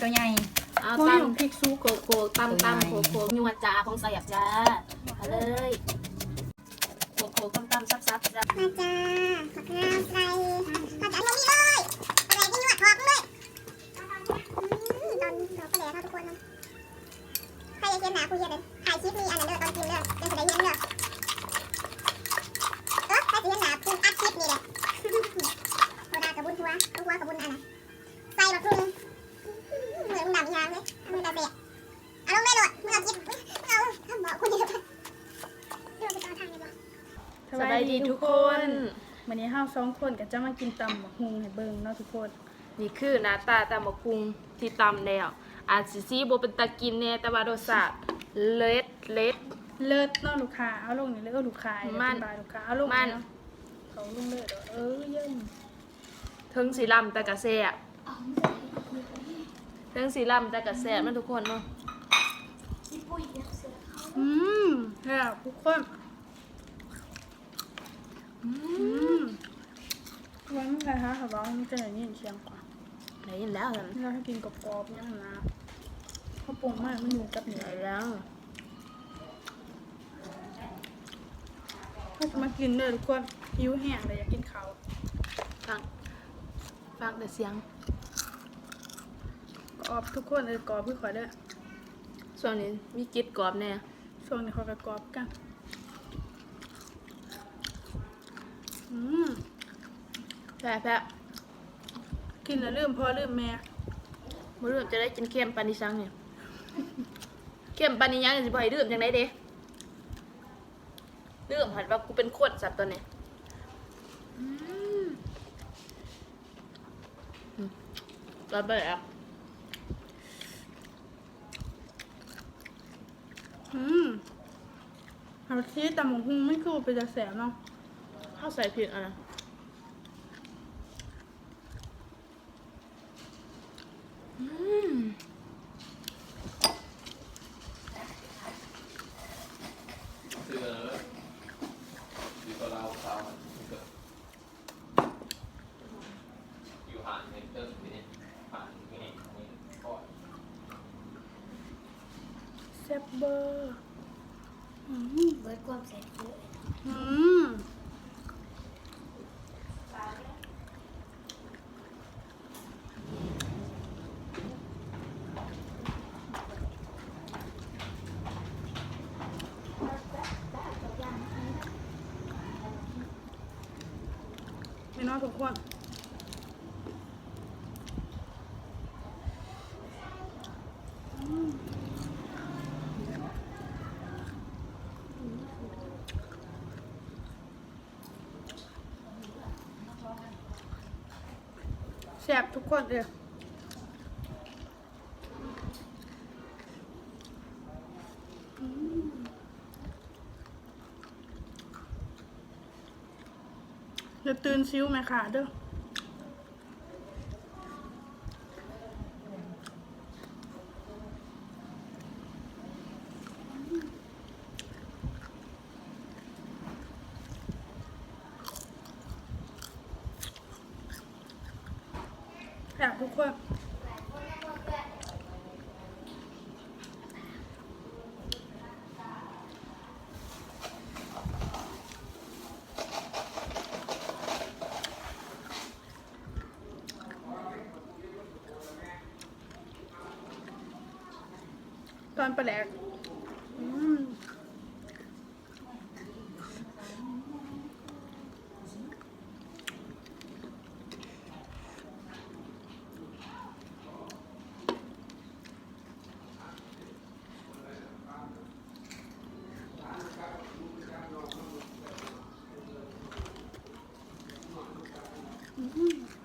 ตัวใหญ่เอาตำพริกซูโกโก้ตำโคโค่ยัวจ่าของสยับจ้ามาเลยโคโค่ตำซับจ้ามาจ้าขอข้าวใส่ผัดอันนี้เลยอะไรที่นวดทองเลยตอนเราก็แดกเข้าทุกคนนะใครจะเห็นหนาคุยกันถ่ายคลิปนี้อันนั้นเด้อตอนกินเด้อจะได้เห็นเด้อใครจะเห็นหนาคุณอัดคลิปนี่แหละโบราณกับบุญทัวกับบุญอันนั้นใส่แบบคุณเหมือนมึงดำยางเลยมึงตาเตะเอาลงไม่หลดมึงเอาจิบเอาทำบอกคุณเดียวกันดูไปต่อทางเลยบอกสบายดีทุกคน วันนี้เฮา2 คนก็จะมากินตำบักหุ่งให้เบิ่งเนาะทุกคนนี่คือหน้าตาตำบักหุ่งที่ตำแล้วอาจสิบ่เป็นตากินแน่แต่ว่ารสชาติเลิศเลิศเนาะลูกค้าเอาลงนี่เลยลูกค้ามันลูกค้าเอาลงเนาะเขาลงเลยเยิ่งถึงสีลำแต่กระแซ่บถึงสีลำแต่กระแซ่บมันทุกคนเนาะแล้วทุกคนวันนี้นะคะเขาบอกมันจะไหนนี่เชียงกว่าไหนแล้วเหรอเราให้กินกรอบๆยังนะเขาปรุงมากมันอยู่กับเหนือแล้วเขาจะมากินเลยทุกคนหิวแห้งเลยอยากกินเขาฟังแต่เสียงกรอบทุกคนกรอบพี่ขอได้ส่วนนี้มีกิ๊ดกรอบแน่ช่วงนี้เขาก็กรอบกันแพ้กินแล้วลืมพ่อลืมแม่บ่ลืมจะได้กินเค็มปานนี้ซังเนี่ยเค็มปานนี้ยังสิบ่ให้ลืมจังได๋เด้ลืมหันว่ากูเป็นคนสัตว์ตัวนี้ก็แบบเอาที่ตำบักหุ่งไม่คือเป็นจะแสบเนาะข้าวใส่พริกอ่ะนะแซ่บเบอร์เบิร์ดความแซ่บเยอะไม่น้อยทุกคนแซ่บทุกคนเลยจะตื่นซิ้วไหมค่ะเด้ออยากทุกคนตอนปลาแหลก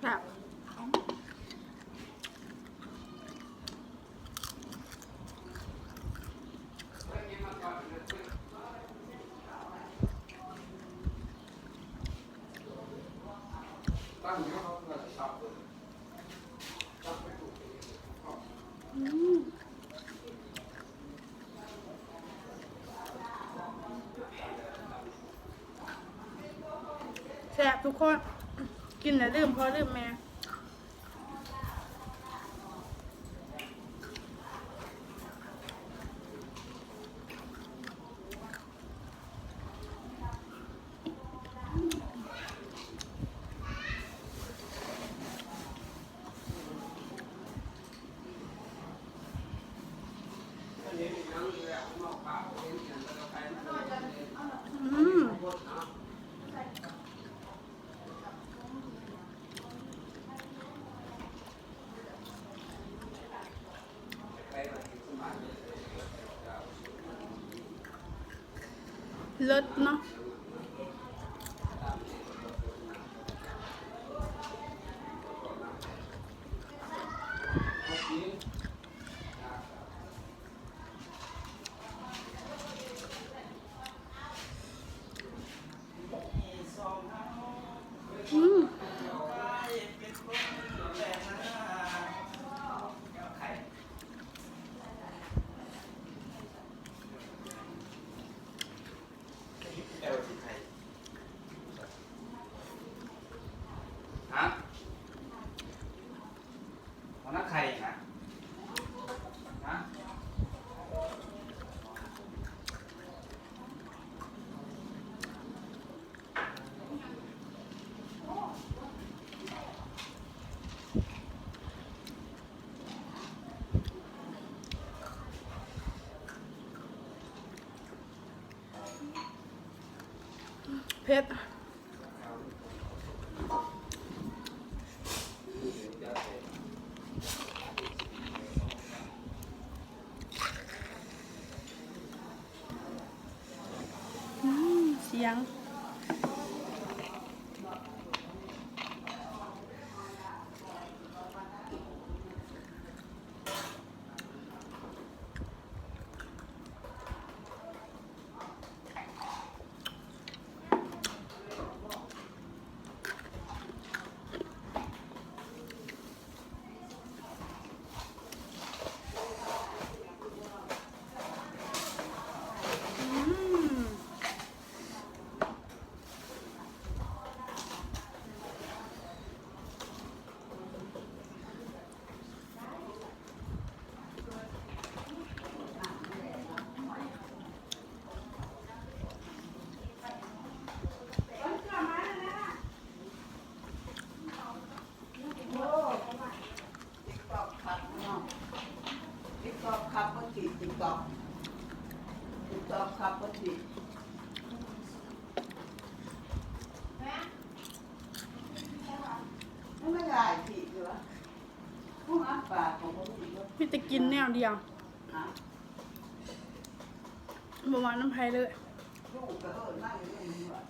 แบบแซ่บทุกคนกินแล้วลืมพ่อลืมแม่ เลิศเนาะอืมฮะหัวหน้าใครนะฮะเผ็ดเสียงครับปกติติ๊กต๊อกครับปกติไม่ได้ผิดเหรอผู้อาปากของผมผิดเหรอ มีแต่กินแนวเดียว ฮะ บ่ว่าน้ำไผ่เลย ลูกก็นั่งอยู่ตรงนี้ว่ะ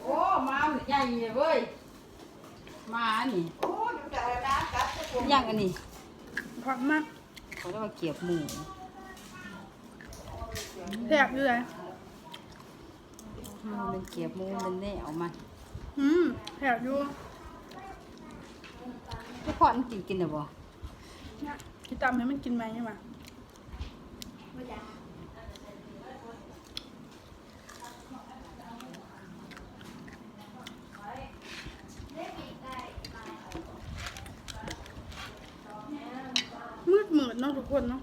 โอ้มาใหญ่เลยเว้ยมาอันนี้ โอ้ยจะให้น้ำกัดจะปวด ย่างอันนี้ ผักมาก เขาเรียกว่าเกี๊ยวหมู แซ่บอยู่เลย มันเป็นเกี๊ยวหมูมันแน่เอามา แซ่บอยู่ ทุกคนกินหรือบ่ เนี่ยที่ตำให้มันกินไหมใช่ไหมมืดเนาะทุกคนเนาะ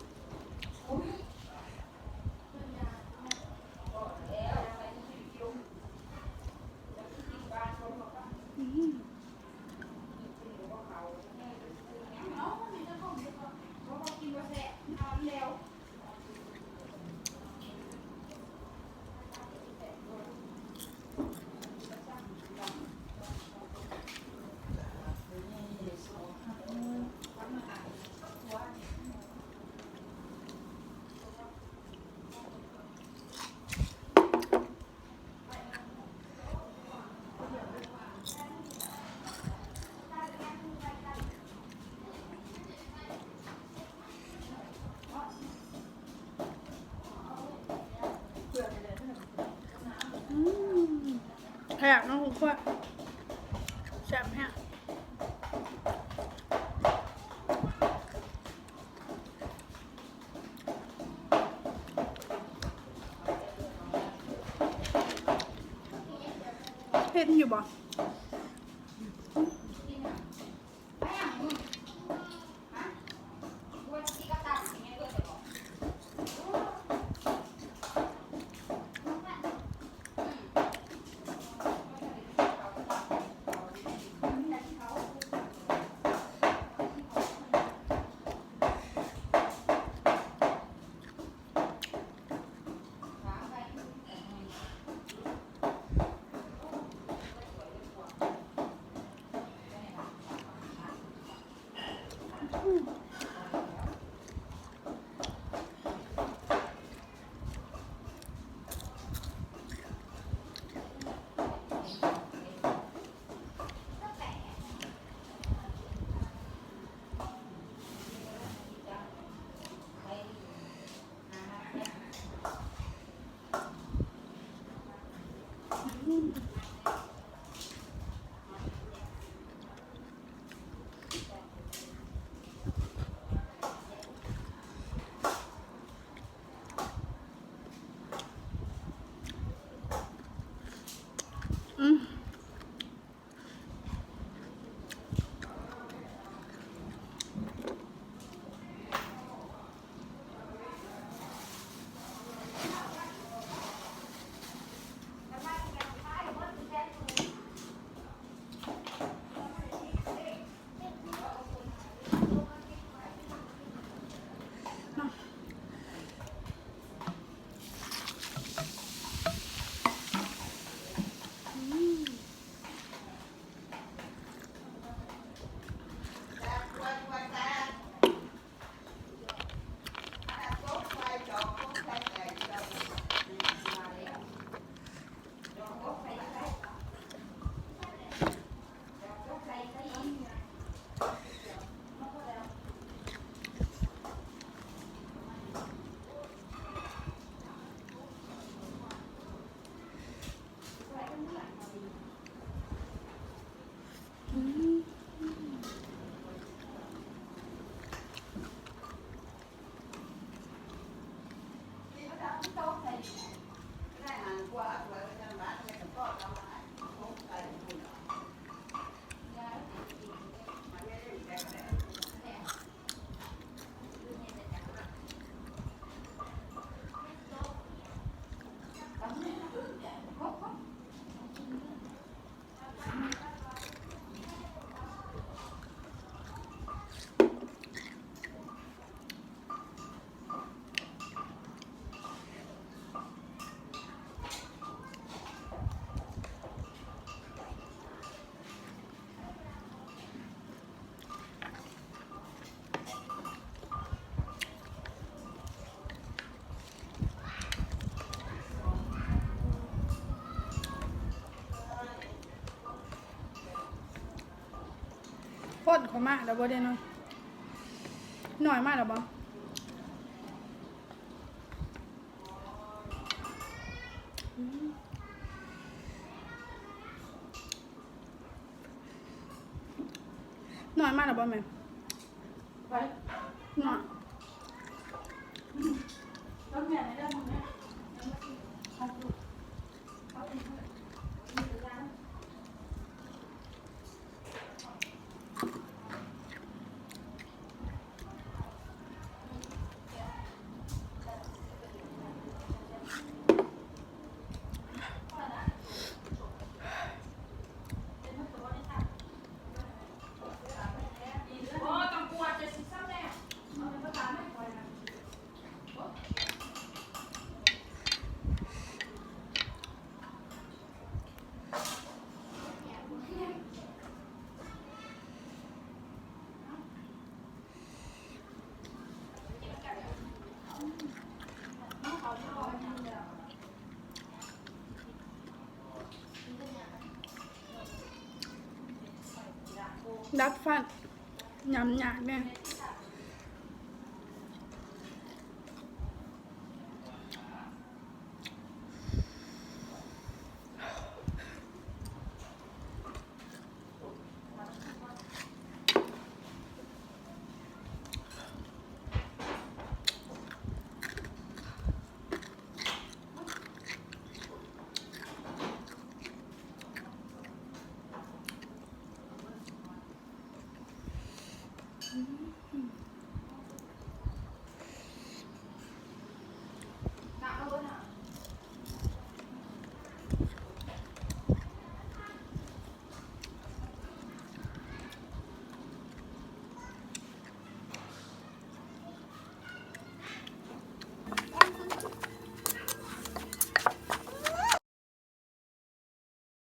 แซ่บเนาะทุกคนแซ่บแฮะเห็ด อยู่บ่พ่นเขามากแล้วบ่ได้เนาะหน่อยมากแล้วบ่หน่อยมากแล้วบ่แม่ไปหน่อยแล้วแม่ไหนได้มึงเนี่ยดับฟันยำหยาดเนี่ย